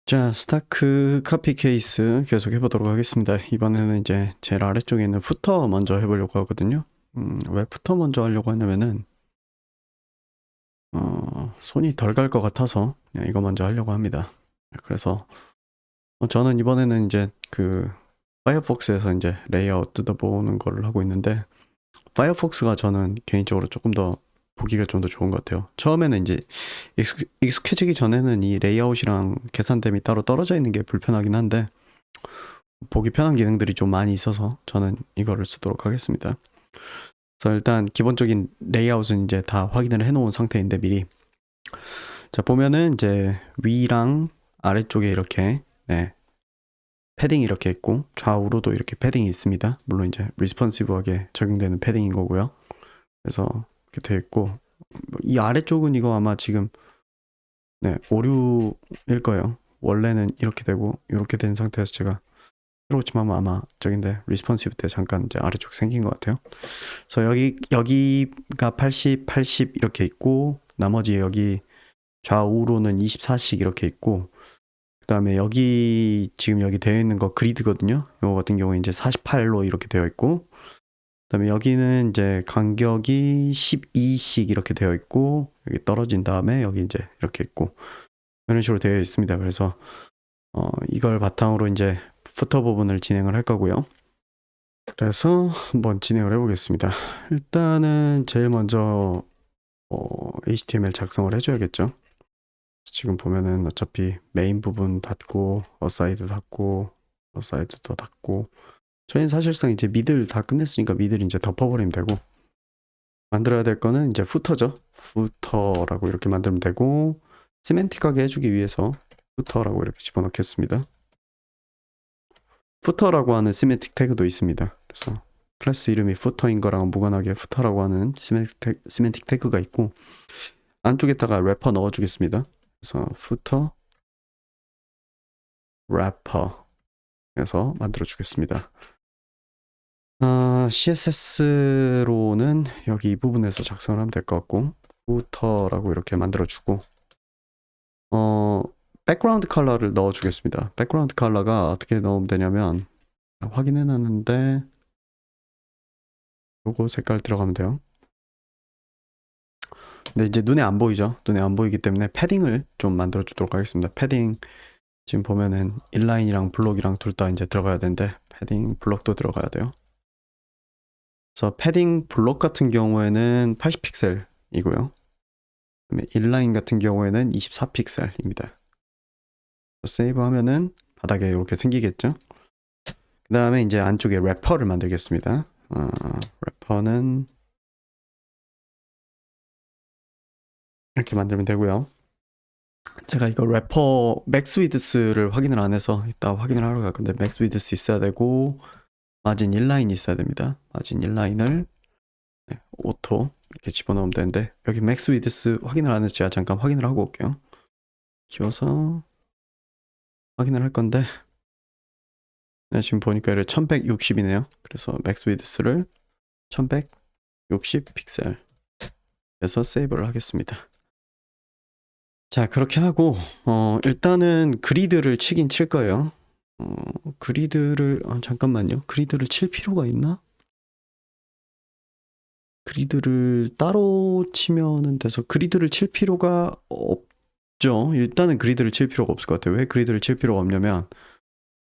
자, 스타크 카피 케이스 계속 해보도록 하겠습니다. 이번에는 이제 제일 아래쪽에 있는 부터 먼저 해보려고 하거든요. 왜 부터 먼저 하려고 하냐면은, 손이 덜 갈 것 같아서 그냥 이거 먼저 하려고 합니다. 그래서, 저는 이번에는 이제 파이어폭스에서 이제 레이아웃 뜯어보는 거를 하고 있는데, 파이어폭스가 저는 개인적으로 조금 더 보기가 좀 더 좋은 것 같아요. 처음에는 이제 익숙해지기 전에는 이 레이아웃이랑 계산됨이 따로 떨어져 있는 게 불편하긴 한데, 보기 편한 기능들이 좀 많이 있어서 저는 이거를 쓰도록 하겠습니다. 그래서 일단 기본적인 레이아웃은 이제 다 확인을 해놓은 상태인데 미리, 자 보면은 이제 위랑 아래쪽에 이렇게 패딩이 이렇게 있고 좌우로도 이렇게 패딩이 있습니다. 물론 이제 리스폰시브하게 적용되는 패딩인 거고요. 그래서 이렇게 되어 있고, 이 아래쪽은 이거 아마 지금 오류일 거예요. 원래는 이렇게 되고 이렇게 된 상태에서 제가 새로 아마 저긴데 리스폰시브 때 잠깐 이제 아래쪽 생긴 것 같아요. 그래서 여기가 80, 80 이렇게 있고, 나머지 여기 좌우로는 24씩 이렇게 있고, 그 다음에 여기 지금 여기 되어 있는 거 그리드거든요. 이거 같은 경우에 이제 48로 이렇게 되어 있고, 그 다음에 여기는 이제 간격이 12씩 이렇게 되어 있고, 여기 떨어진 다음에 여기 이제 이렇게 있고, 이런 식으로 되어 있습니다. 그래서 이걸 바탕으로 이제 부터 부분을 진행을 할 거고요. 그래서 한번 진행을 해보겠습니다. 일단은 제일 먼저 HTML 작성을 해줘야겠죠. 지금 보면은 어차피 메인 부분 닫고 어사이드 닫고 어사이드도 닫고, 저희는 사실상 이제 미들 다 끝냈으니까 미들 이제 덮어버리면 되고, 만들어야 될 거는 이제 후터죠. 후터라고 이렇게 만들면 되고, 시멘틱하게 해주기 위해서 후터라고 이렇게 집어넣겠습니다. 후터라고 하는 시멘틱 태그도 있습니다. 그래서 클래스 이름이 후터인 거랑 무관하게 후터라고 하는 시멘틱 태그가 있고, 안쪽에다가 래퍼 넣어주겠습니다. 그래서 후터 래퍼 해서 만들어 주겠습니다. CSS로는 여기 이 부분에서 작성을 하면 될 것 같고, 후터라고 이렇게 만들어 주고, 백그라운드 컬러를 넣어 주겠습니다. 백그라운드 컬러가 어떻게 넣으면 되냐면, 확인해 놨는데 요거 색깔 들어가면 돼요. 근데 이제 눈에 안 보이죠. 눈에 안 보이기 때문에 패딩을 좀 만들어 주도록 하겠습니다. 패딩 지금 보면은 인라인이랑 블록이랑 둘 다 이제 들어가야 되는데, 패딩 블록도 들어가야 돼요. 그래서 패딩 블록 같은 경우에는 80픽셀이고요. 인라인 같은 경우에는 24픽셀입니다. 세이브 하면은 바닥에 이렇게 생기겠죠. 그 다음에 이제 안쪽에 래퍼를 만들겠습니다. 래퍼는 이렇게 만들면 되고요. 제가 이거 래퍼 맥스 위드스를 확인을 안 해서 이따 확인을 하러 갈 건데, 맥스 위드스 있어야 되고 마진 인라인 있어야 됩니다. 마진 인라인을 오토 이렇게 집어넣으면 되는데, 여기 맥스 위드스 확인을 안 해서 제가 잠깐 확인을 하고 올게요. 키워서 확인을 할 건데, 지금 보니까 이래 1160이네요. 그래서 맥스 위드스를 1160 픽셀 해서 세이브를 하겠습니다. 자, 그렇게 하고 일단은 그리드를 치긴 칠 거예요. 그리드를 잠깐만요. 그리드를 칠 필요가 있나? 그리드를 따로 치면은 돼서 그리드를 칠 필요가 없죠. 일단은 그리드를 칠 필요가 없을 것 같아요. 왜 그리드를 칠 필요가 없냐면,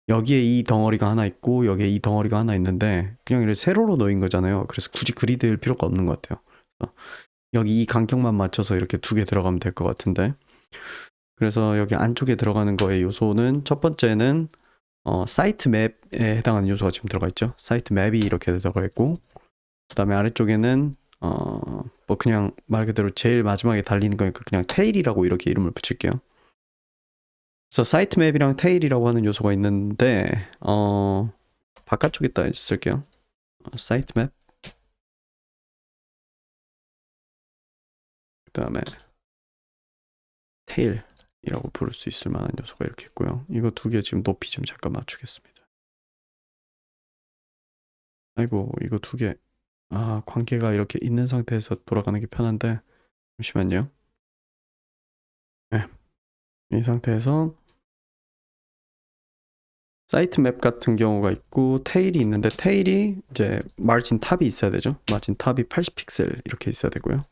여기에 이 덩어리가 하나 있고 여기에 이 덩어리가 하나 있는데 그냥 이렇게 세로로 놓인 거잖아요. 그래서 굳이 그리드일 필요가 없는 것 같아요. 여기 이 간격만 맞춰서 이렇게 두 개 들어가면 될 것 같은데, 그래서 여기 안쪽에 들어가는 거의 요소는, 첫 번째는 사이트 맵에 해당하는 요소가 지금 들어가 있죠. 사이트 맵이 이렇게 들어가 있고, 그 다음에 아래쪽에는 뭐 그냥 말 그대로 제일 마지막에 달리는 거니까 그냥 테일이라고 이렇게 이름을 붙일게요. 그래서 사이트 맵이랑 테일이라고 하는 요소가 있는데, 바깥쪽에다 쓸게요. 사이트 맵, 그 다음에 테일이라고 부를 수 있을 만한 요소가 이렇게 있고요. 이거 두 개 지금 높이 좀 잠깐 맞추겠습니다. 아이고, 이거 두 개, 관계가 이렇게 있는 상태에서 돌아가는 게 편한데, 잠시만요. 네, 이 상태에서 사이트 맵 같은 경우가 있고 테일이 있는데 테일이 이제 마진 탑이 있어야 되죠. 마진 탑이 80픽셀 이렇게 있어야 되고요.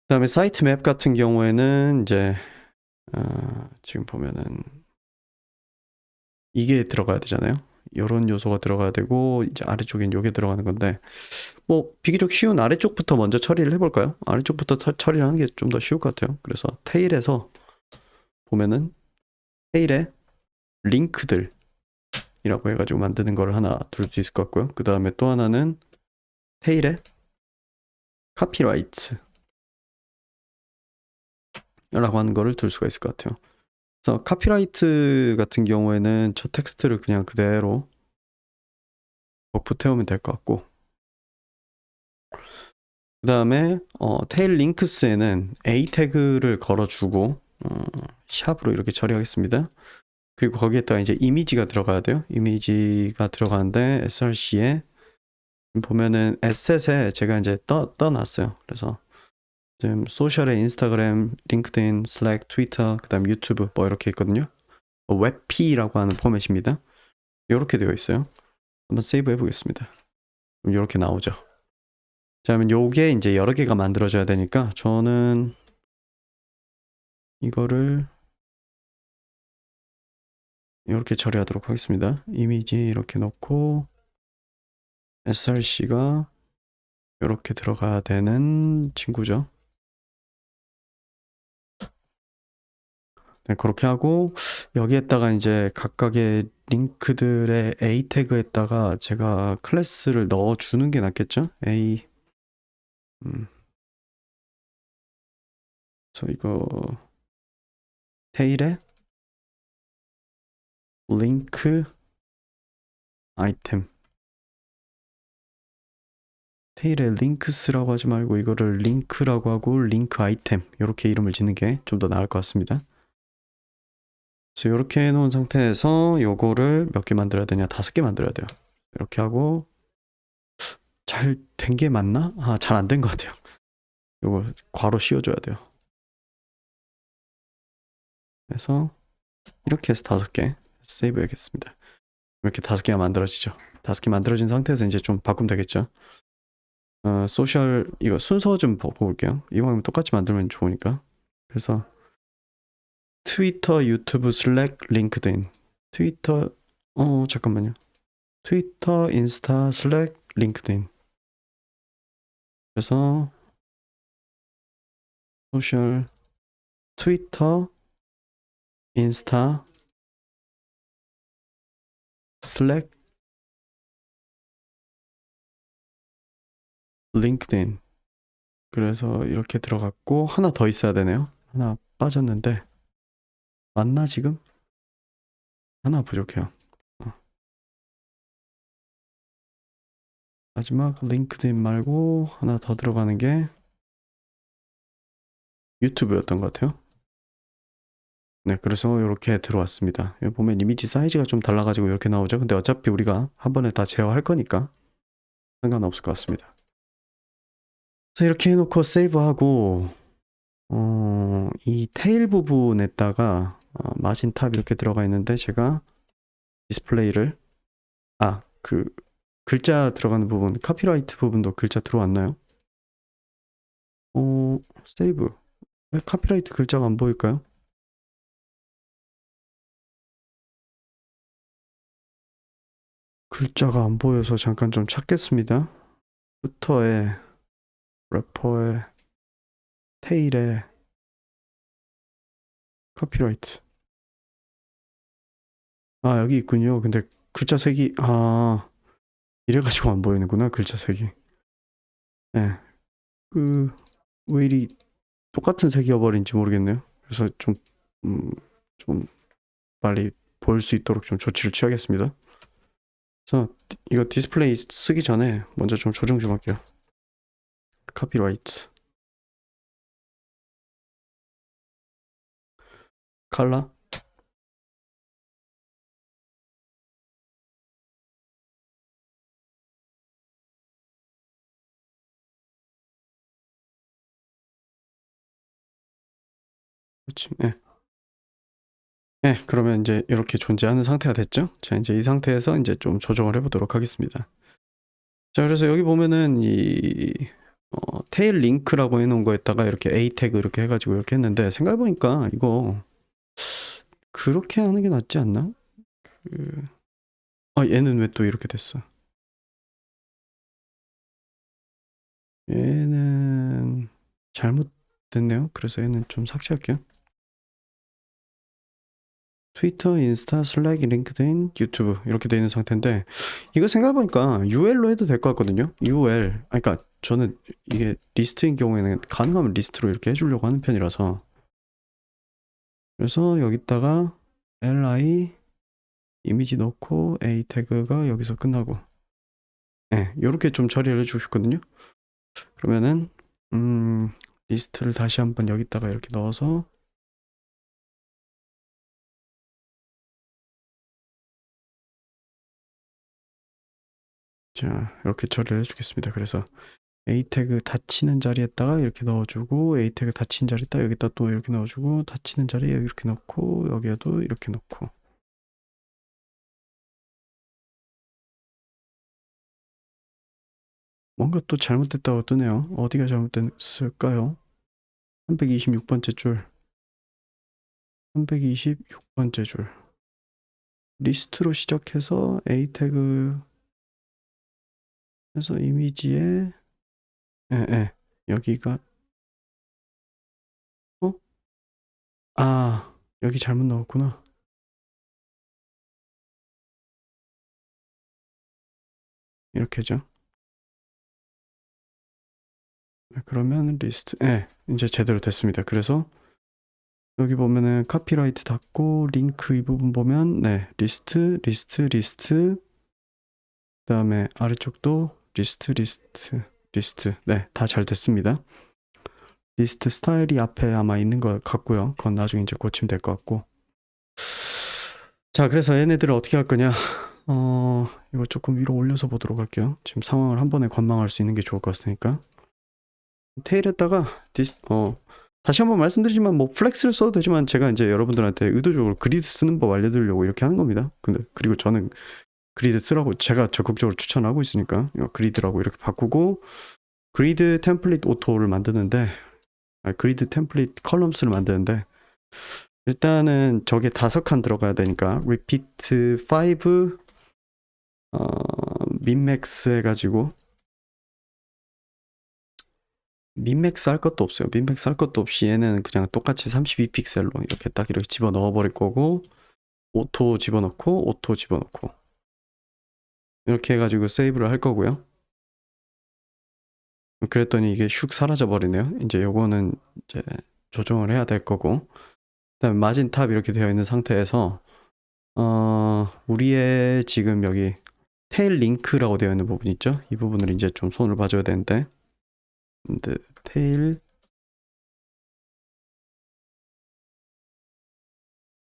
그다음에 사이트 맵 같은 경우에는 이제 지금 보면은 이게 들어가야 되잖아요. 이런 요소가 들어가야 되고 이제 아래쪽엔 요게 들어가는 건데 뭐 비교적 쉬운 아래쪽부터 먼저 처리를 해볼까요? 아래쪽부터 처리를 하는 게 좀 더 쉬울 것 같아요. 그래서 테일에서 보면은 테일에 링크들이라고 해가지고 만드는 걸 하나 둘 수 있을 것 같고요. 그 다음에 또 하나는 테일에 카피라이트라고 하는 거를 둘 수가 있을 것 같아요. 그래서 카피라이트 같은 경우에는 저 텍스트를 그냥 그대로 버프 태우면 될 것 같고 그 다음에 테일 링크스에는 A 태그를 걸어주고 샵으로 이렇게 처리하겠습니다. 그리고 거기에다가 이제 이미지가 들어가야 돼요. 이미지가 들어가는데 src에 보면은 에셋에 제가 이제 떠놨어요. 그래서 지금 소셜에 인스타그램, 링크드인, 슬랙, 트위터, 그 다음 유튜브 뭐 이렇게 있거든요. 웹P라고 하는 포맷입니다. 이렇게 되어 있어요. 한번 세이브 해보겠습니다. 이렇게 나오죠. 자, 그러면 요게 이제 여러 개가 만들어져야 되니까 저는 이거를 이렇게 처리하도록 하겠습니다. 이미지 이렇게 넣고 src가 이렇게 들어가야 되는 친구죠. 네, 그렇게 하고 여기에다가 이제 각각의 링크들의 A 태그에다가 제가 클래스를 넣어주는 게 낫겠죠? A 그래서 이거 테일에 링크 아이템 테일에 링크스라고 하지 말고 이거를 링크라고 하고 링크 아이템 이렇게 이름을 짓는 게 좀 더 나을 것 같습니다. 그래서 이렇게 해놓은 상태에서 요거를 몇 개 만들어야 되냐? 5개 만들어야 돼요. 이렇게 하고 잘 된 게 맞나? 잘 안 된 것 같아요. 요거 괄호 씌워줘야 돼요. 그래서 이렇게 해서 5개 세이브 해야겠습니다. 이렇게 5개가 만들어지죠. 5개 만들어진 상태에서 이제 좀 바꾸면 되겠죠. 소셜 이거 순서 좀 보고 올게요. 이왕이면 똑같이 만들면 좋으니까. 그래서 트위터, 유튜브, 슬랙, 링크드인. 트위터 잠깐만요. 트위터, 인스타, 슬랙, 링크드인. 그래서 소셜 트위터, 인스타, 슬랙, 링크드인. 그래서 이렇게 들어갔고 하나 더 있어야 되네요. 하나 빠졌는데 맞나 지금? 하나 부족해요. 마지막 링크드인 말고 하나 더 들어가는 게 유튜브였던 것 같아요. 네, 그래서 이렇게 들어왔습니다. 여기 보면 이미지 사이즈가 좀 달라가지고 이렇게 나오죠. 근데 어차피 우리가 한 번에 다 제어할 거니까 상관없을 것 같습니다. 그래서 이렇게 해놓고 세이브하고 이 테일 부분에다가 마진 탑 이렇게 들어가 있는데 제가 디스플레이를 그 글자 들어가는 부분 카피라이트 부분도 글자 들어왔나요? 세이브 왜 카피라이트 글자가 안 보일까요? 글자가 안 보여서 잠깐 좀 찾겠습니다. 부터에 래퍼에 테일에 카피라이트 여기 있군요. 근데 글자 색이 이래가지고 안 보이는구나 글자 색이. 네, 왜 이리 똑같은 색이어버린지 모르겠네요. 그래서 음, 좀 빨리 보일 수 있도록 좀 조치를 취하겠습니다. 그래서 이거 디스플레이 쓰기 전에 먼저 좀 조정 좀 할게요. 카피라이트 칼라 그렇지. 네. 네, 그러면 이제 이렇게 존재하는 상태가 됐죠. 자, 이제 이 상태에서 이제 좀 조정을 해보도록 하겠습니다. 자, 그래서 여기 보면은 이 테일 링크라고 해놓은 거에다가 이렇게 A 태그 이렇게 해가지고 이렇게 했는데 생각해보니까 이거 그렇게 하는 게 낫지 않나? 얘는 왜 또 이렇게 됐어? 얘는 잘못됐네요. 그래서 얘는 좀 삭제할게요. 트위터, 인스타, 슬랙, 링크드인, 유튜브 이렇게 돼 있는 상태인데 이거 생각해보니까 UL로 해도 될 것 같거든요. UL. 그러니까 저는 이게 리스트인 경우에는 가능하면 리스트로 이렇게 해주려고 하는 편이라서 그래서 여기다가 li 이미지 넣고 a 태그가 여기서 끝나고 네, 이렇게 좀 처리를 해주고 싶거든요. 그러면은 리스트를 다시 한번 여기다가 이렇게 넣어서 자 이렇게 처리를 해주겠습니다. 그래서 A 태그 닫히는 자리에다가 이렇게 넣어주고 A 태그 닫힌 자리에다 여기다 또 이렇게 넣어주고 닫히는 자리에 이렇게 넣고 여기에도 이렇게 넣고 뭔가 또 잘못됐다고 뜨네요. 어디가 잘못됐을까요? 326번째 줄 326번째 줄 리스트로 시작해서 A 태그 해서 이미지에 여기가 여기 잘못 넣었구나. 이렇게죠. 그러면 리스트 이제 제대로 됐습니다. 그래서 여기 보면은 카피라이트 닫고 링크 이 부분 보면 리스트 그다음에 아래쪽도 리스트 다 잘 됐습니다. 리스트 스타일이 앞에 아마 있는 것 같고요. 그건 나중에 이제 고치면 될 것 같고. 자, 그래서 얘네들을 어떻게 할 거냐? 이거 조금 위로 올려서 보도록 할게요. 지금 상황을 한 번에 관망할 수 있는 게 좋을 것 같으니까. 테일에다가 다시 한번 말씀드리지만 뭐 플렉스를 써도 되지만 제가 이제 여러분들한테 의도적으로 그리드 쓰는 법 알려드리려고 이렇게 하는 겁니다. 근데 그리고 저는 그리드 쓰라고 제가 적극적으로 추천하고 있으니까 그리드라고 이렇게 바꾸고 그리드 템플릿 오토를 만드는데 그리드 템플릿 컬럼스를 만드는데 일단은 저게 5칸 들어가야 되니까 repeat 5 민맥스 해가지고 민맥스 할 것도 없어요. 민맥스 할 것도 없이 얘는 그냥 똑같이 32픽셀로 이렇게 딱 이렇게 집어 넣어 버릴 거고 오토 집어넣고 오토 집어넣고 이렇게 해가지고 세이브를 할 거고요. 그랬더니 이게 슉 사라져 버리네요. 이제 요거는 이제 조정을 해야 될 거고 그다음에 마진 탑 이렇게 되어 있는 상태에서 우리의 지금 여기 테일 링크라고 되어 있는 부분 있죠? 이 부분을 이제 좀 손을 봐줘야 되는데 테일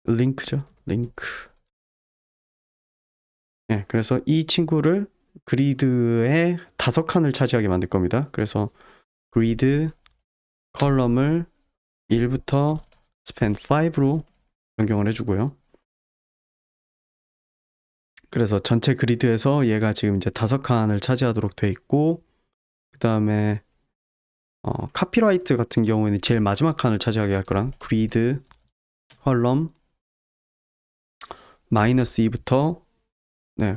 링크죠? 링크. 그래서 이 친구를 그리드의 5칸을 차지하게 만들 겁니다. 그래서 그리드 컬럼을 1부터 스팬 5로 변경을 해주고요. 그래서 전체 그리드에서 얘가 지금 이제 5칸을 차지하도록 돼 있고 그 다음에 카피라이트 같은 경우에는 제일 마지막 칸을 차지하게 할 거랑 그리드 컬럼 마이너스 2부터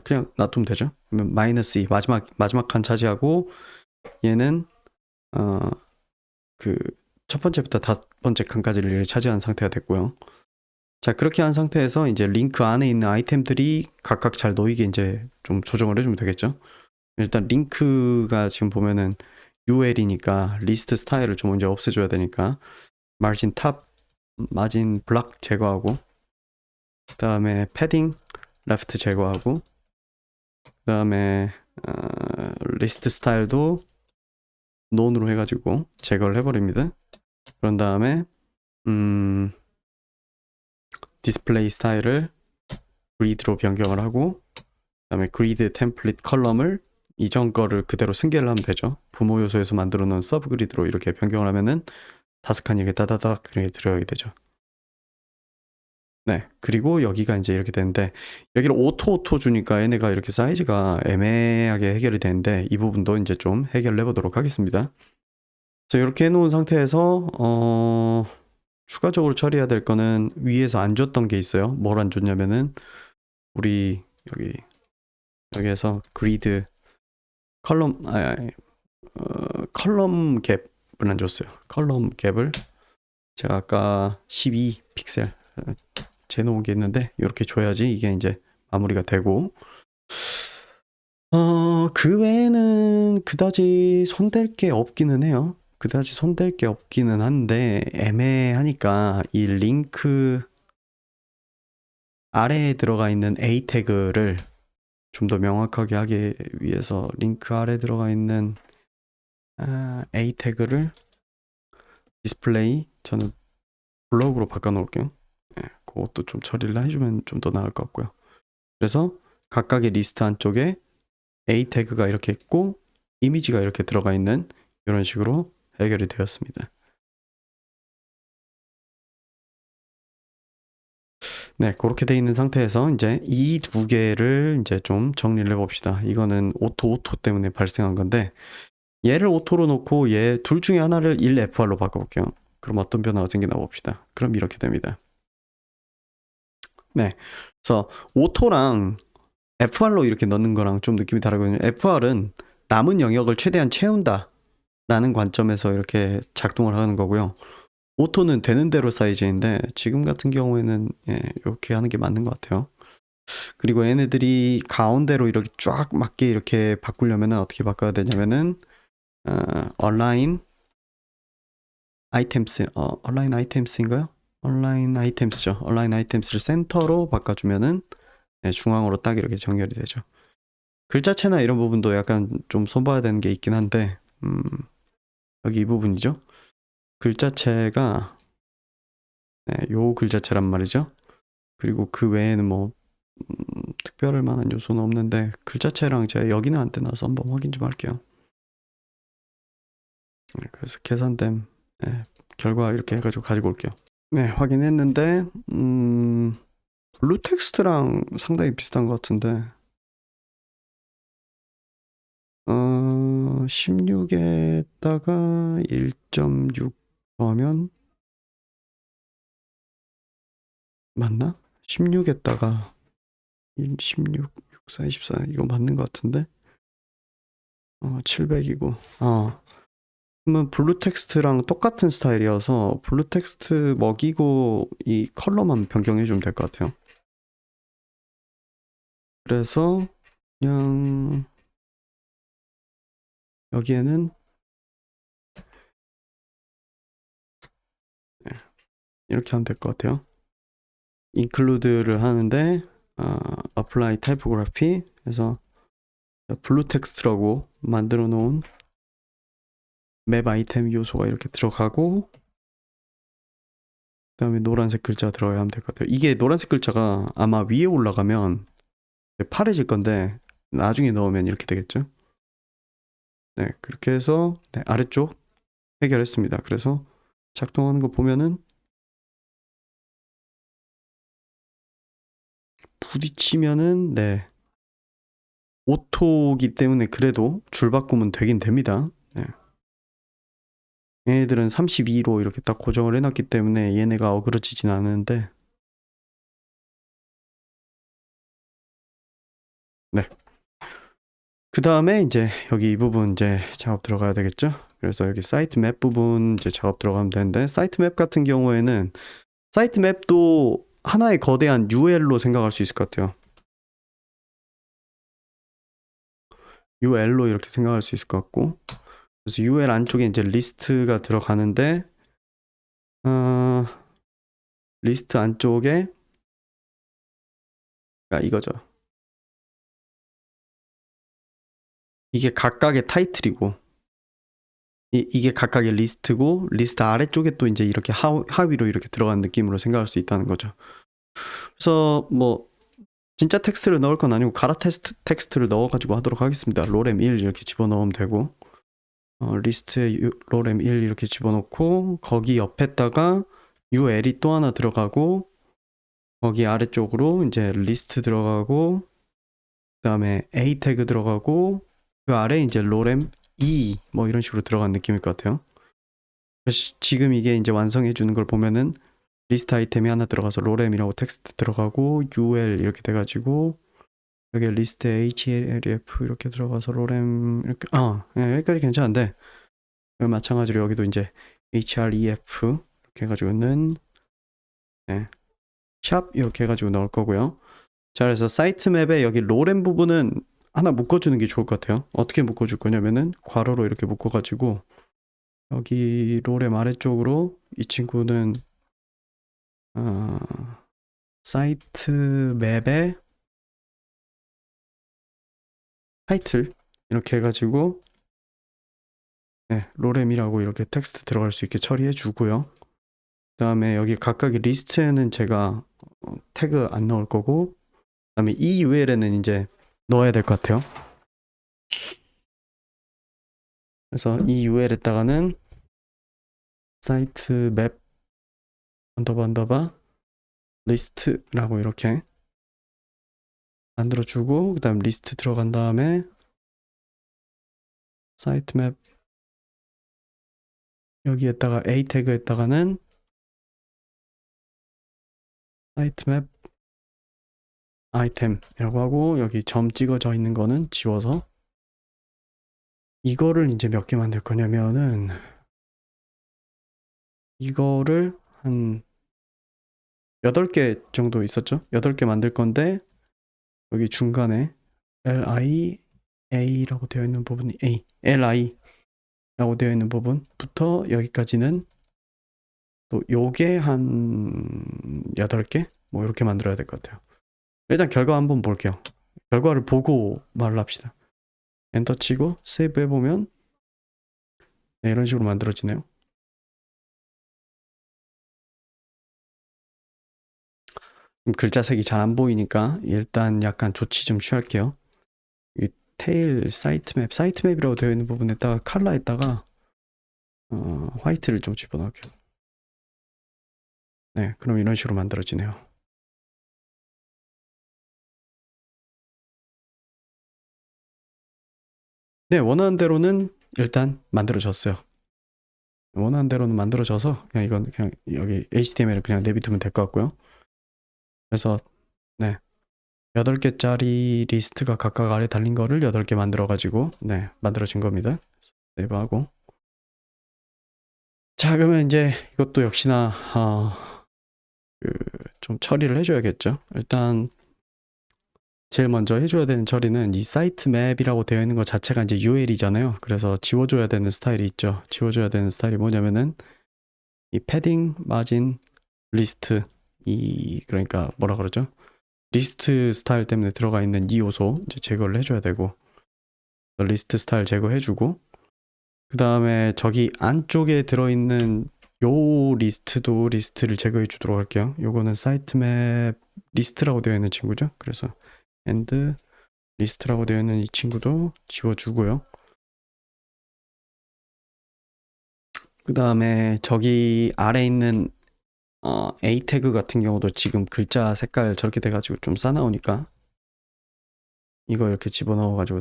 그냥 놔두면 되죠. 그러면 마이너스 2 마지막 칸 차지하고 얘는 그 첫 번째부터 5번째 칸까지를 차지한 상태가 됐고요. 자, 그렇게 한 상태에서 이제 링크 안에 있는 아이템들이 각각 잘 놓이게 이제 좀 조정을 해주면 되겠죠. 일단 링크가 지금 보면은 UL이니까 리스트 스타일을 좀 먼저 없애줘야 되니까 마진 탑, 마진 블락 제거하고 그 다음에 패딩 레프트 제거하고 그 다음에 리스트 스타일도 논으로 해가지고 제거를 해버립니다. 그런 다음에 디스플레이 스타일을 그리드로 변경을 하고 그 다음에 그리드 템플릿 컬럼을 이전 거를 그대로 승계를 하면 되죠. 부모 요소에서 만들어 놓은 서브 그리드로 이렇게 변경을 하면은 5칸이 이렇게 따다닥 이렇게 들어가게 되죠. 네. 그리고 여기가 이제 이렇게 되는데 여기를 오토 주니까 얘네가 이렇게 사이즈가 애매하게 해결이 되는데 이 부분도 이제 좀 해결을 해보도록 하겠습니다. 그래서 이렇게 해놓은 상태에서 추가적으로 처리해야 될 거는 위에서 안 줬던 게 있어요. 뭘 안 줬냐면은 우리 여기에서 그리드 컬럼 컬럼 갭을 안 줬어요. 컬럼 갭을 제가 아까 12 픽셀 재놓은 게 있는데 이렇게 줘야지 이게 이제 마무리가 되고 그 외에는 그다지 손댈 게 없기는 해요. 그다지 손댈 게 없기는 한데 애매하니까 이 링크 아래에 들어가 있는 A 태그를 좀 더 명확하게 하기 위해서 링크 아래에 들어가 있는 A 태그를 디스플레이 저는 블럭으로 바꿔 놓을게요. 네, 그것도 좀 처리를 해주면 좀 더 나을 것 같고요. 그래서 각각의 리스트 안쪽에 A 태그가 이렇게 있고 이미지가 이렇게 들어가 있는 이런 식으로 해결이 되었습니다. 네, 그렇게 돼 있는 상태에서 이제 이 두 개를 이제 좀 정리를 해봅시다. 이거는 오토 때문에 발생한 건데 얘를 오토로 놓고 얘 둘 중에 하나를 1FR로 바꿔볼게요. 그럼 어떤 변화가 생기나 봅시다. 그럼 이렇게 됩니다. 네, 그래서 오토랑 FR로 이렇게 넣는 거랑 좀 느낌이 다르거든요. FR은 남은 영역을 최대한 채운다 라는 관점에서 이렇게 작동을 하는 거고요. 오토는 되는 대로 사이즈인데 지금 같은 경우에는 이렇게 하는 게 맞는 것 같아요. 그리고 얘네들이 가운데로 이렇게 쫙 맞게 이렇게 바꾸려면 어떻게 바꿔야 되냐면은 얼라인 아이템스인가요? 얼라인 아이템스죠. 얼라인 아이템스를 센터로 바꿔주면은 중앙으로 딱 이렇게 정렬이 되죠. 글자체나 이런 부분도 약간 좀 손봐야 되는 게 있긴 한데 여기 이 부분이죠. 글자체가 요 글자체란 말이죠. 그리고 그 외에는 뭐 특별할 만한 요소는 없는데 글자체랑 제가 여기는 안 떼놔서 한번 확인 좀 할게요. 그래서 계산된 결과 이렇게 해가지고 가지고 올게요. 네, 확인했는데 블루 텍스트랑 상당히 비슷한 것 같은데 16에다가 1.6 더하면 맞나? 16에다가 16, 64, 24 이거 맞는 것 같은데 700이고 그러면 블루 텍스트랑 똑같은 스타일이어서 블루 텍스트 먹이고 이 컬러만 변경해 주면 될 것 같아요. 그래서 그냥 여기에는 이렇게 하면 될 것 같아요. include를 하는데 apply typography 해서 블루 텍스트라고 만들어 놓은 맵 아이템 요소가 이렇게 들어가고 그 다음에 노란색 글자 들어가야 하면 될 것 같아요. 이게 노란색 글자가 아마 위에 올라가면 파래질 건데 나중에 넣으면 이렇게 되겠죠. 네, 그렇게 해서 아래쪽 해결했습니다. 그래서 작동하는 거 보면은 부딪히면은 오토기 때문에 그래도 줄 바꾸면 되긴 됩니다. 얘네들은 32로 이렇게 딱 고정을 해놨기 때문에 얘네가 어그러지진 않는데 그 다음에 이제 여기 이 부분 이제 작업 들어가야 되겠죠. 그래서 여기 사이트 맵 부분 이제 작업 들어가면 되는데 사이트 맵 같은 경우에는 사이트 맵도 하나의 거대한 UL로 생각할 수 있을 것 같아요. UL로 이렇게 생각할 수 있을 것 같고 그래서 UL 안쪽에 이제 리스트가 들어가는데 리스트 안쪽에 이거죠. 이게 각각의 타이틀이고 이게 각각의 리스트고 리스트 아래쪽에 또 이제 이렇게 하위로 이렇게 들어가는 느낌으로 생각할 수 있다는 거죠. 그래서 뭐 진짜 텍스트를 넣을 건 아니고 가라 텍스트를 넣어가지고 하도록 하겠습니다. 롤엠 1 이렇게 집어넣으면 되고 리스트에 롤엠 1 이렇게 집어넣고 거기 옆에다가 UL이 또 하나 들어가고 거기 아래쪽으로 이제 리스트 들어가고, 그 다음에 A 태그 들어가고, 그 아래 이제 로렘 E 뭐 이런 식으로 들어간 느낌일 것 같아요. 그래서 지금 이게 이제 완성해 주는 걸 보면은 리스트 아이템이 하나 들어가서 로렘이라고 텍스트 들어가고 UL 이렇게 돼가지고 여기 리스트에 href 이렇게 들어가서 로렘 이렇게 예, 여기까지 괜찮은데 마찬가지로 여기도 이제 href 이렇게 해가지고는 네, 샵 이렇게 해가지고 넣을 거고요. 자, 그래서 사이트 맵에 여기 로렘 부분은 하나 묶어주는 게 좋을 것 같아요. 어떻게 묶어줄 거냐면은 괄호로 이렇게 묶어가지고 여기 로렘 아래쪽으로 이 친구는 사이트 맵의 타이틀 이렇게 해가지고 네, 로렘이라고 이렇게 텍스트 들어갈 수 있게 처리해 주고요. 그 다음에 여기 각각의 리스트에는 제가 태그 안 넣을 거고, 그 다음에 이 URL에는 이제 넣어야 될 것 같아요. 그래서 이 URL에다가는 사이트 맵 언더바 리스트라고 이렇게 만들어주고, 그 다음 리스트 들어간 다음에 사이트 맵 여기에다가 A 태그에다가는 사이트 맵 아이템이라고 하고, 여기 점 찍어져 있는 거는 지워서 이거를 이제 몇 개 만들 거냐면은 이거를 한 8개 정도 있었죠? 8개 만들 건데 여기 중간에 LIA라고 되어 있는 부분이 LI라고 되어 있는 부분부터 여기까지는 또 요게 한 8개? 뭐 이렇게 만들어야 될 것 같아요. 일단 결과 한번 볼게요. 결과를 보고 말을 합시다. 엔터 치고 세이브 해보면 네, 이런 식으로 만들어지네요. 글자 색이 잘 안 보이니까 일단 약간 조치 좀 취할게요. 이 테일 사이트 맵이라고 되어 있는 부분에다가 컬러에다가 화이트를 좀 집어넣을게요. 네, 그럼 이런 식으로 만들어지네요. 네, 원하는 대로는 일단 만들어졌어요. 원하는 대로는 만들어져서 그냥 이건 그냥 여기 HTML을 그냥 내비두면 될 것 같고요. 그래서 네, 8개짜리 리스트가 각각 아래 달린 거를 8개 만들어가지고 네, 만들어진 겁니다. 세이브하고 자, 그러면 이제 이것도 역시나 좀 처리를 해줘야겠죠. 일단 제일 먼저 해줘야 되는 처리는 이 사이트 맵이라고 되어 있는 것 자체가 이제 UL이잖아요. 그래서 지워줘야 되는 스타일이 있죠. 지워줘야 되는 스타일이 뭐냐면은 이 패딩, 마진, 리스트 그러니까 뭐라 그러죠? 리스트 스타일 때문에 들어가 있는 이 요소 이제 제거를 해줘야 되고 리스트 스타일 제거해주고 그 다음에 저기 안쪽에 들어있는 요 리스트를 제거해 주도록 할게요. 요거는 사이트 맵 리스트라고 되어 있는 친구죠. 그래서 and 리스트라고 되어 있는 이 친구도 지워주고요. 그 다음에 저기 아래 있는 A 태그 같은 경우도 지금 글자 색깔 저렇게 돼가지고 좀 싸나오니까 이거 이렇게 집어넣어가지고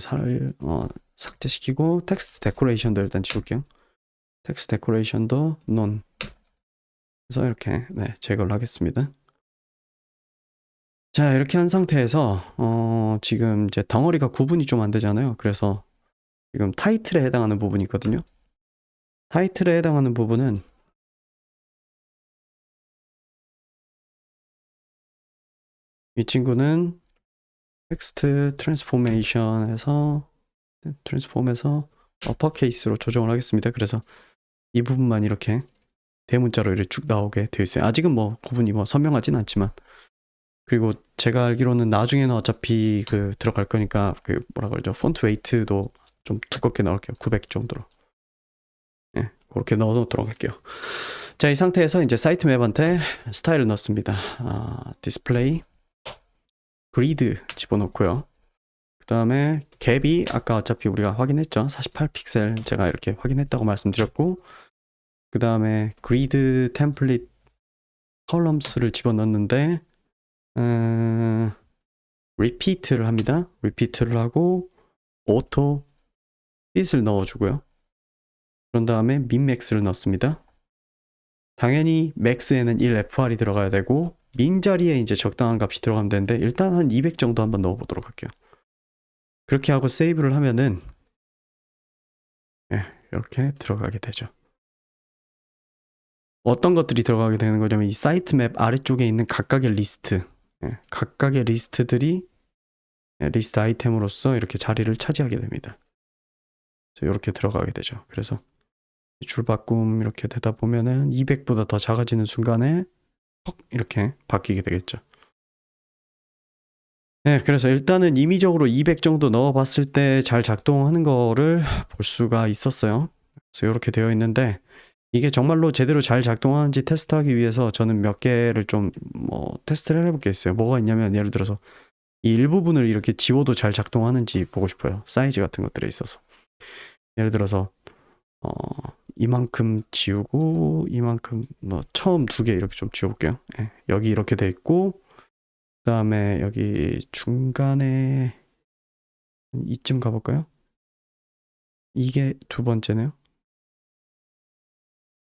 삭제시키고 텍스트 데코레이션도 일단 지울게요. 텍스트 데코레이션도 none 그래서 이렇게 네, 제거를 하겠습니다. 자, 이렇게 한 상태에서 지금 이제 덩어리가 구분이 좀 안 되잖아요. 그래서 지금 타이틀에 해당하는 부분이 있거든요. 타이틀에 해당하는 부분은 이 친구는 텍스트 트랜스폼에서 어퍼케이스로 조정을 하겠습니다. 그래서 이 부분만 이렇게 대문자로 이렇게 쭉 나오게 되어 있어요. 아직은 뭐 구분이 뭐 선명하진 않지만 그리고 제가 알기로는 나중에는 어차피 그 들어갈 거니까 그 뭐라 그러죠? 폰트 웨이트도 좀 두껍게 넣을게요. 900 정도로. 네, 그렇게 넣어 놓도록 할게요. 자, 이 상태에서 이제 사이트 맵한테 스타일을 넣습니다. 디스플레이 그리드 집어넣고요. 그 다음에 갭이 아까 어차피 우리가 확인했죠. 48픽셀 제가 이렇게 확인했다고 말씀드렸고 그 다음에 그리드 템플릿 컬럼스를 집어넣는데 repeat를 합니다. repeat를 하고 auto fit을 넣어주고요. 그런 다음에 minmax를 넣습니다. 당연히 max에는 1FR이 들어가야 되고 min 자리에 이제 적당한 값이 들어가면 되는데 일단 한 200 정도 한번 넣어보도록 할게요. 그렇게 하고 세이브를 하면은 이렇게 들어가게 되죠. 어떤 것들이 들어가게 되는 거냐면 이 사이트 맵 아래쪽에 있는 각각의 리스트, 각각의 리스트들이 리스트 아이템으로서 이렇게 자리를 차지하게 됩니다. 그래서 이렇게 들어가게 되죠. 그래서 줄바꿈 이렇게 되다 보면은 200보다 더 작아지는 순간에 이렇게 바뀌게 되겠죠. 네, 그래서 일단은 임의적으로 200 정도 넣어봤을 때 잘 작동하는 거를 볼 수가 있었어요. 그래서 이렇게 되어 있는데 이게 정말로 제대로 잘 작동하는지 테스트하기 위해서 저는 몇 개를 좀 테스트를 해볼 게 있어요. 뭐가 있냐면 예를 들어서 이 일부분을 이렇게 지워도 잘 작동하는지 보고 싶어요. 사이즈 같은 것들에 있어서. 예를 들어서 이만큼 지우고 이만큼 처음 2개 이렇게 좀 지워볼게요. 여기 이렇게 돼 있고 그 다음에 여기 중간에 이쯤 가볼까요? 이게 2번째네요.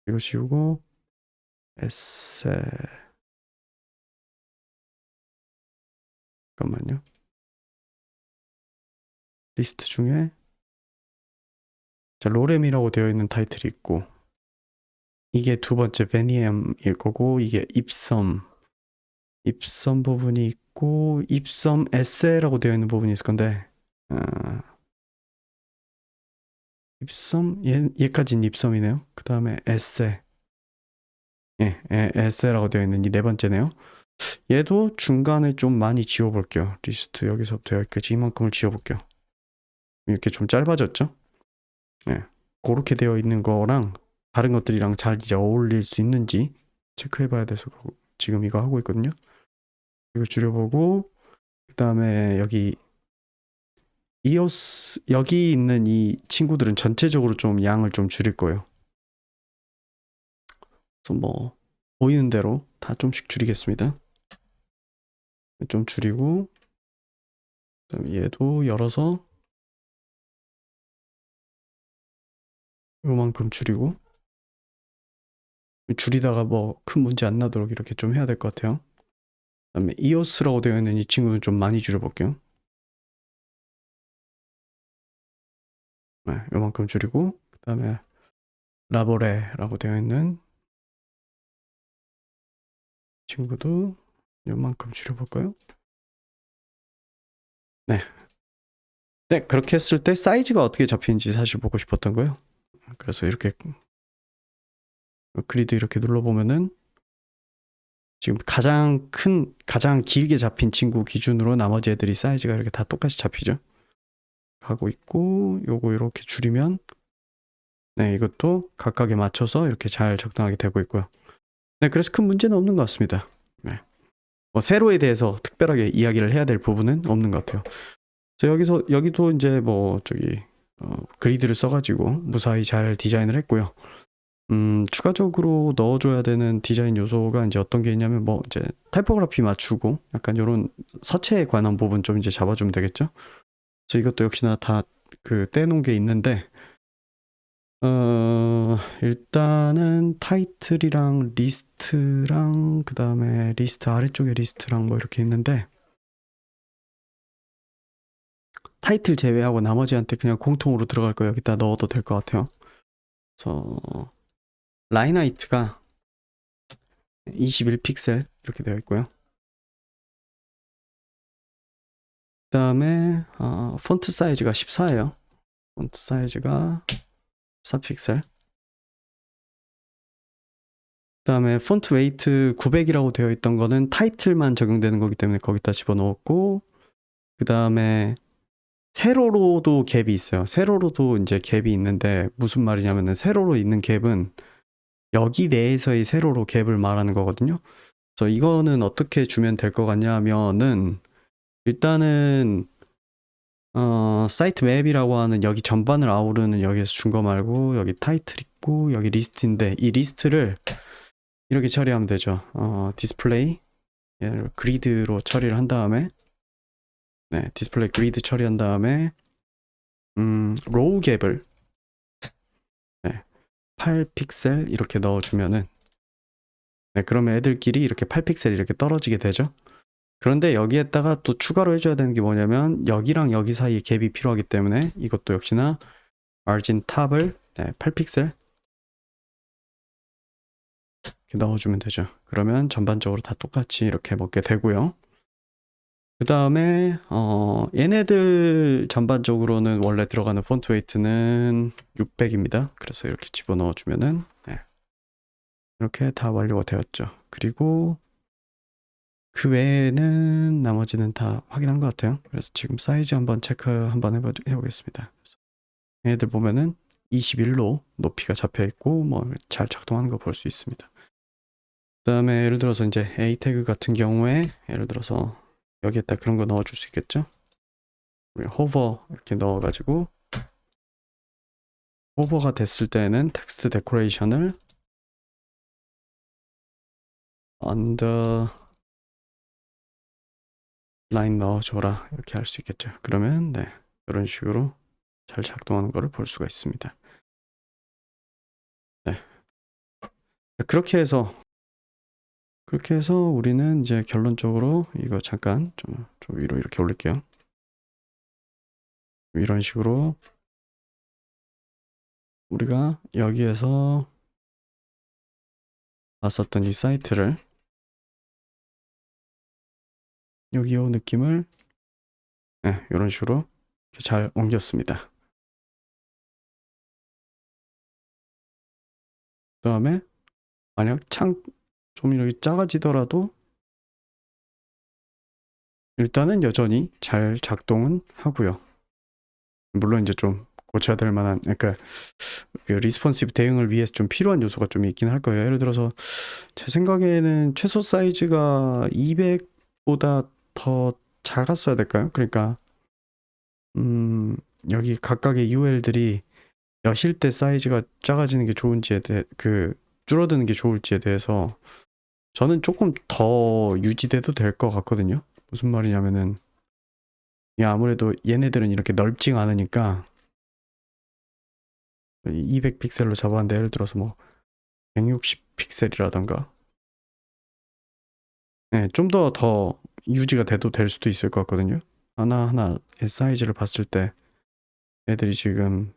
이거 지우고 에세 잠깐만요. 리스트 중에 자, 로렘이라고 되어 있는 타이틀이 있고 이게 2번째 베니엠일 거고 이게 입섬 부분이 있고 입섬 에세라고 되어 있는 부분이 있을 건데 입섬 얘까지는 입섬이네요. 그 다음에 에세 에세라고 되어 있는 이 4번째네요. 얘도 중간에 좀 많이 지워볼게요. 리스트 여기서부터 여기까지 이만큼을 지워볼게요. 이렇게 좀 짧아졌죠? 그렇게 되어 있는 거랑 다른 것들이랑 잘 이제 어울릴 수 있는지 체크해봐야 돼서 지금 이거 하고 있거든요. 이거 줄여보고 그 다음에 여기 이오스 여기 있는 이 친구들은 전체적으로 좀 양을 좀 줄일 거예요. 그래서 보이는 대로 다 좀씩 줄이겠습니다. 좀 줄이고 그다음에 얘도 열어서 요만큼 줄이고 줄이다가 큰 문제 안 나도록 이렇게 좀 해야 될 것 같아요. 그다음에 이오스라고 되어 있는 이 친구는 좀 많이 줄여볼게요. 요만큼 줄이고 그다음에 라보레라고 되어 있는 친구도 요만큼 줄여볼까요? 네, 그렇게 했을 때 사이즈가 어떻게 잡히는지 사실 보고 싶었던 거예요. 그래서 이렇게 그리드 이렇게 눌러보면은 지금 가장 길게 잡힌 친구 기준으로 나머지 애들이 사이즈가 이렇게 다 똑같이 잡히죠. 하고 있고 요거 이렇게 줄이면 이것도 각각에 맞춰서 이렇게 잘 적당하게 되고 있고요. 네, 그래서 큰 문제는 없는 것 같습니다. 네. 세로에 대해서 특별하게 이야기를 해야 될 부분은 없는 것 같아요. 그래서 여기도 이제 그리드를 써가지고 무사히 잘 디자인을 했고요. 추가적으로 넣어줘야 되는 디자인 요소가 이제 어떤 게 있냐면 이제 타이포그래피 맞추고 약간 이런 서체에 관한 부분 좀 이제 잡아주면 되겠죠. 그래서 이것도 역시나 다 떼놓은 게 있는데 일단은 타이틀이랑 리스트랑 그 다음에 리스트 아래쪽에 리스트랑 이렇게 있는데 타이틀 제외하고 나머지한테 그냥 공통으로 들어갈 거 여기다 넣어도 될 것 같아요. 그래서 라인 하이트가 21픽셀 이렇게 되어 있고요. 그 다음에 폰트 사이즈가 14예요. 폰트 사이즈가 14픽셀. 그 다음에 폰트 웨이트 900이라고 되어 있던 거는 타이틀만 적용되는 거기 때문에 거기다 집어넣었고 그 다음에 세로로도 갭이 있어요. 세로로도 이제 갭이 있는데 무슨 말이냐면은 세로로 있는 갭은 여기 내에서의 세로로 갭을 말하는 거거든요. 그래서 이거는 어떻게 주면 될 것 같냐면은 일단은 사이트 맵이라고 하는 여기 전반을 아우르는 여기에서 준 거 말고 여기 타이틀 있고 여기 리스트인데 이 리스트를 이렇게 처리하면 되죠. 디스플레이 얘를 그리드로 처리를 한 다음에 네, 디스플레이 그리드 처리한 다음에 로우 갭을 네, 8픽셀 이렇게 넣어주면은 네, 그러면 애들끼리 이렇게 8픽셀 이렇게 떨어지게 되죠. 그런데 여기에다가 또 추가로 해줘야 되는 게 뭐냐면 여기랑 여기 사이에 갭이 필요하기 때문에 이것도 역시나 마진 탑을 네, 8픽셀 이렇게 넣어주면 되죠. 그러면 전반적으로 다 똑같이 이렇게 먹게 되고요. 그 다음에 얘네들 전반적으로는 원래 들어가는 폰트 웨이트는 600입니다. 그래서 이렇게 집어넣어 주면은 네, 이렇게 다 완료가 되었죠. 그리고 그 외에는 나머지는 다 확인한 것 같아요. 그래서 지금 사이즈 한번 체크 한번 해보겠습니다. 얘네들 보면은 21로 높이가 잡혀 있고 뭐 잘 작동하는 거 볼 수 있습니다. 그 다음에 예를 들어서 이제 A 태그 같은 경우에 예를 들어서 여기에다 그런 거 넣어줄 수 있겠죠? 우리 호버 이렇게 넣어가지고 호버가 됐을 때는 텍스트 데코레이션을 언더 라인 넣어줘라 이렇게 할 수 있겠죠. 그러면 네 이런 식으로 잘 작동하는 것을 볼 수가 있습니다. 네 그렇게 해서 우리는 이제 결론적으로 이거 잠깐 좀 위로 이렇게 올릴게요. 이런 식으로 우리가 여기에서 봤었던 이 사이트를 여기 요 느낌을 네, 이런 식으로 잘 옮겼습니다. 그 다음에 만약 창 좀 이렇게 작아지더라도 일단은 여전히 잘 작동은 하고요. 물론 이제 좀 고쳐야 될 만한 그러니까 그 리스폰시브 대응을 위해서 좀 필요한 요소가 좀 있긴 할 거예요. 예를 들어서 제 생각에는 최소 사이즈가 200보다 더 작았어야 될까요? 그러니까 여기 각각의 UL들이 여실 때 사이즈가 작아지는 게 좋은지에 대해 줄어드는 게 좋을지에 대해서 저는 조금 더 유지돼도 될 것 같거든요. 무슨 말이냐면은 아무래도 얘네들은 이렇게 넓지가 않으니까 200픽셀로 잡았는데 예를 들어서 뭐 160픽셀이라던가 네, 좀 더 유지가 돼도 될 수도 있을 것 같거든요. 하나하나의 사이즈를 봤을 때 애들이 지금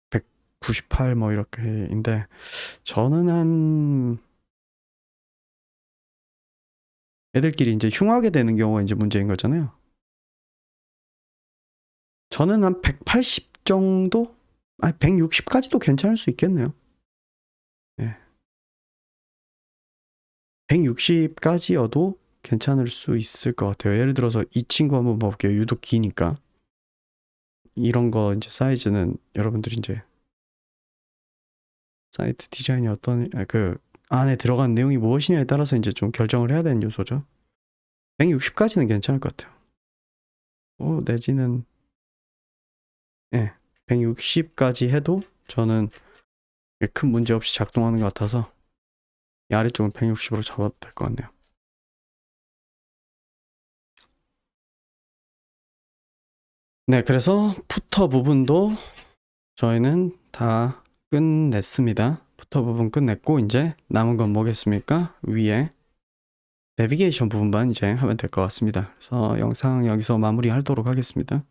198 뭐 이렇게인데 저는 한 애들끼리 이제 흉하게 되는 경우가 이제 문제인 거잖아요. 저는 한 180 정도? 아니 160까지도 괜찮을 수 있겠네요. 네. 160까지여도 괜찮을 수 있을 것 같아요. 예를 들어서 이 친구 한번 봐볼게요. 유독 기니까 이런 거 이제 사이즈는 여러분들이 이제 사이트 디자인이 어떤 그 안에 들어간 내용이 무엇이냐에 따라서 이제 좀 결정을 해야 되는 요소죠. 160까지는 괜찮을 것 같아요. 내지는 160까지 해도 저는 큰 문제 없이 작동하는 것 같아서 이 아래쪽은 160으로 잡아도 될 것 같네요. 네, 그래서 푸터 부분도 저희는 다 끝냈습니다. 푸터 부분 끝냈고 이제 남은 건 뭐겠습니까? 위에 내비게이션 부분만 이제 하면 될 것 같습니다. 그래서 영상 여기서 마무리하도록 하겠습니다.